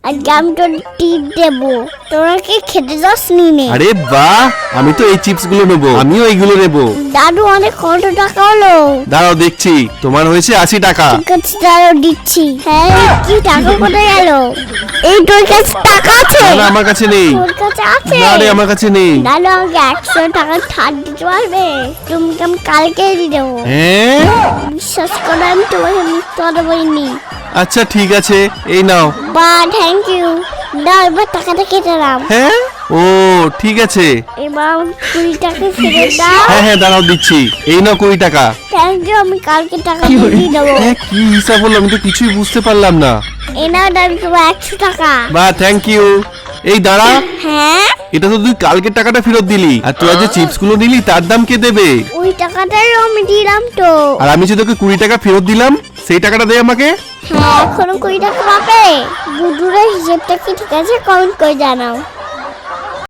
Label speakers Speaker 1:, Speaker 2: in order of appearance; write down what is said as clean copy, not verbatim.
Speaker 1: আজকে আমি তোর টিপ দেবো, তোরা কি খেতে যাস নি?
Speaker 2: আরে বাহ, আমি তো এই চিপস গুলো নেবো, আমিও এইগুলো নেবো।
Speaker 1: দাদু অনেক কত টাকা হলো?
Speaker 2: দাঁড়াও দেখছি, তোমার হয়েছে 80 টাকা।
Speaker 1: ঠিক আছে দাঁড়াও দিচ্ছি। হ্যাঁ কি টাকা কোথায় গেল? এই তোর কাছে টাকা আছে?
Speaker 2: না আমার কাছে নেই।
Speaker 1: তোর কাছে আছে?
Speaker 2: না রে আমার কাছে নেই।
Speaker 1: দাদু আমাকে 100 টাকা ছাড় দিতে পারবে? তুমি আমি কালকে দিয়ে দেবো।
Speaker 2: হ্যাঁ
Speaker 1: বিশ্বাস করো আমি তোমাকে মিথ্যা বলিনি।
Speaker 2: আচ্ছা ঠিক আছে, এই নাও।
Speaker 1: বা থ্যাংক ইউ। দাও এবার টাকাটা কেটে নাও।
Speaker 2: হ্যাঁ ও ঠিক আছে।
Speaker 1: এবার 20 টাকা ফেরত দাও।
Speaker 2: হ্যাঁ হ্যাঁ দাঁড়াও দিচ্ছি, এই নাও 20 টাকা।
Speaker 1: থ্যাংক ইউ, আমি কালকে টাকা দিয়ে দেবো।
Speaker 2: হ্যাঁ কি হিসাব হলো, আমি তো কিছুই বুঝতে পারলাম না।
Speaker 1: এ নাও দাদু তোমার 100 টাকা।
Speaker 2: বা থ্যাংক ইউ। এই দাঁড়া,
Speaker 1: হ্যাঁ
Speaker 2: এটা তো তুই কালকের টাকাটা ফেরত দিলি, আর তোরা যে চিপস গুলো নিলি তার দাম কে দেবে?
Speaker 1: ওই টাকাটাই আমি দিলাম তো।
Speaker 2: আর আমি যে তোকে 20 টাকা ফেরত দিলাম, সেই টাকাটা দে আমাকে।
Speaker 1: হ্যাঁ এখনো 20 টাকা পাবে। বুধুরের হিসেবটা কি ঠিক আছে? কমেন্ট করে জানাও।